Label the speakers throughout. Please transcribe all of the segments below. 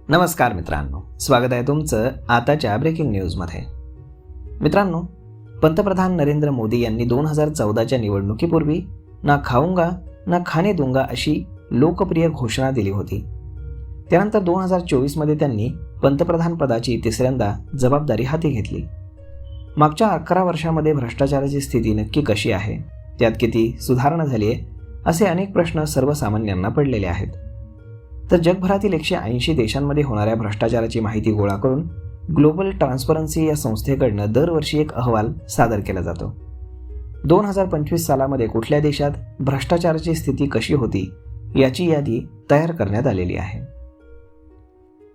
Speaker 1: नमस्कार मित्रांनो, स्वागत आहे तुमचं आताच्या ब्रेकिंग न्यूजमध्ये. मित्रांनो, पंतप्रधान नरेंद्र मोदी यांनी 2014च्या निवडणुकीपूर्वी ना खाऊंगा ना खाने दूंगा अशी लोकप्रिय घोषणा दिली होती. त्यानंतर 2024मध्ये त्यांनी पंतप्रधान पदाची तिसऱ्यांदा जबाबदारी हाती घेतली. मागच्या 11 वर्षामध्ये भ्रष्टाचाराची स्थिती नक्की कशी आहे, त्यात किती सुधारणा झाली आहे, असे अनेक प्रश्न सर्वसामान्यांना पडलेले आहेत. तर जगभरातील 180 देशांमध्ये होणाऱ्या भ्रष्टाचाराची माहिती गोळा करून ग्लोबल ट्रान्सपरन्सी या संस्थेकडनं दरवर्षी एक अहवाल सादर केला जातो. 2025 सालामध्ये कुठल्या देशात भ्रष्टाचाराची स्थिती कशी होती याची यादी तयार करण्यात आलेली आहे.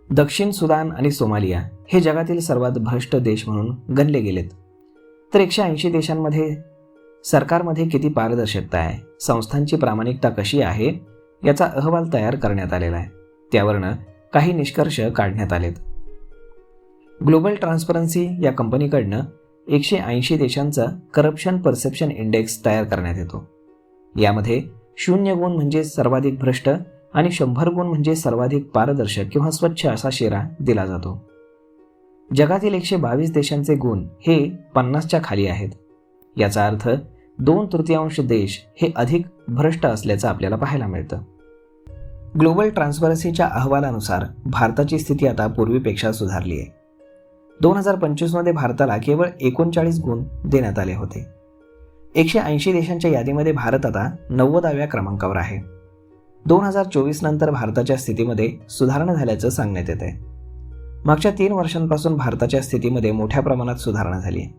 Speaker 1: दक्षिण सुदान आणि सोमालिया हे जगातील सर्वात भ्रष्ट देश म्हणून गणले गेलेत. तर 180 देशांमध्ये सरकारमध्ये किती पारदर्शकता आहे, संस्थांची प्रामाणिकता कशी आहे याचा अहवाल तयार करण्यात आलेला आहे. त्यावरनं काही निष्कर्ष काढण्यात आलेत. ग्लोबल ट्रान्सपरन्सी या कंपनीकडनं 180 देशांचा करप्शन परसेप्शन इंडेक्स तयार करण्यात येतो. यामध्ये 0 गुण म्हणजे सर्वाधिक भ्रष्ट आणि 100 गुण म्हणजे सर्वाधिक पारदर्शक किंवा स्वच्छ असा शेरा दिला जातो. जगातील 122 देशांचे गुण हे 50च्या खाली आहेत. याचा अर्थ 2/3 देश हे अधिक भ्रष्ट असल्याचं आपल्याला पाहायला मिळतं. ग्लोबल ट्रान्सपरन्सीच्या अहवालानुसार भारताची स्थिती आता पूर्वीपेक्षा सुधारली आहे. 2025मध्ये भारताला केवळ 39 गुण देण्यात आले होते. 180 देशांच्या यादीमध्ये भारत आता 90व्या क्रमांकावर आहे. 2024 नंतर भारताच्या स्थितीमध्ये सुधारणा झाल्याचं सांगण्यात येत आहे. मागच्या 3 वर्षांपासून भारताच्या स्थितीमध्ये मोठ्या प्रमाणात सुधारणा झाली आहे.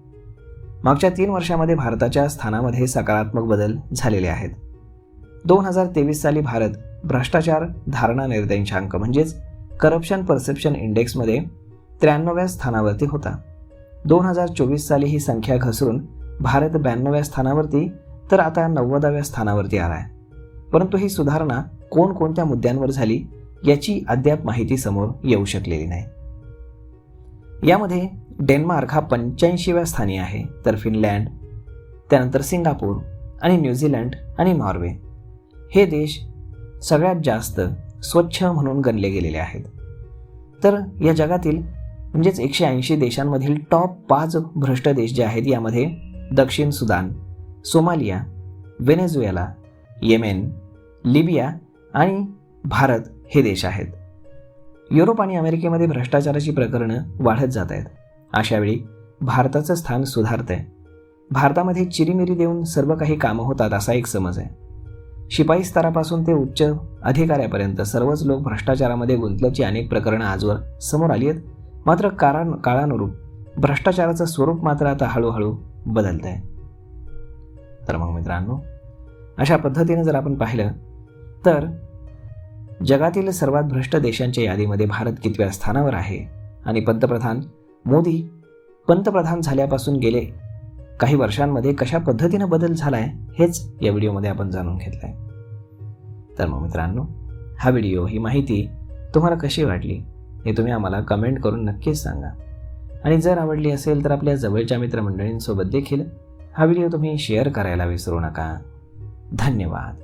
Speaker 1: मागच्या 3 वर्षामध्ये भारताच्या स्थानामध्ये सकारात्मक बदल झालेले आहेत. 2023 साली भारत भ्रष्टाचार धारणा निर्देशांक म्हणजेच करप्शन परसेप्शन इंडेक्समध्ये 93व्या स्थानावरती होता. 2024 साली ही संख्या घसरून भारत 92व्या स्थानावरती तर आता 90व्या स्थानावरती आला आहे. परंतु ही सुधारणा कोणकोणत्या मुद्द्यांवर झाली याची अद्याप माहिती समोर येऊ शकलेली नाही. यामध्ये डेन्मार्क हा 85व्या स्थानी आहे, तर फिनलँड, त्यानंतर सिंगापूर आणि न्यूझीलंड आणि नॉर्वे हे देश सगळ्यात जास्त स्वच्छ म्हणून गणले गेलेले आहेत. तर या जगातील म्हणजेच 180 देशांमधील टॉप 5 भ्रष्ट देश जे आहेत यामध्ये दक्षिण Sudan, Somalia, Venezuela, Yemen, Libya आणि भारत हे देश आहेत. युरोप आणि अमेरिकेमध्ये भ्रष्टाचाराची प्रकरणं वाढत जात आहेत. अशावेळी भारताचं स्थान सुधारत आहे. भारतामध्ये चिरीमिरी देऊन सर्व काही कामं होतात असा एक समज आहे. शिपाई स्तरापासून ते उच्च अधिकाऱ्यापर्यंत सर्वच लोक भ्रष्टाचारामध्ये गुंतल्याची अनेक प्रकरणं आजवर समोर आली आहेत. मात्र काळानुरूप भ्रष्टाचाराचं स्वरूप मात्र आता हळूहळू बदलत आहे. तर मग मित्रांनो, अशा पद्धतीने जर आपण पाहिलं तर जगातील सर्वात भ्रष्ट देशांच्या यादीमध्ये भारत कितव्या स्थानावर आहे आणि पंतप्रधान मोदी पंतप्रधान झाल्यापासून गेले काही वर्षांमध्ये कशा पद्धतीनं बदल झाला आहे हेच या व्हिडिओमध्ये आपण जाणून घेतलं आहे. तर मग मित्रांनो, हा व्हिडिओ, ही माहिती तुम्हाला कशी वाटली हे तुम्ही आम्हाला कमेंट करून नक्कीच सांगा. आणि जर आवडली असेल तर आपल्या जवळच्या मित्रमंडळींसोबत देखील हा व्हिडिओ तुम्ही शेअर करायला विसरू नका. धन्यवाद.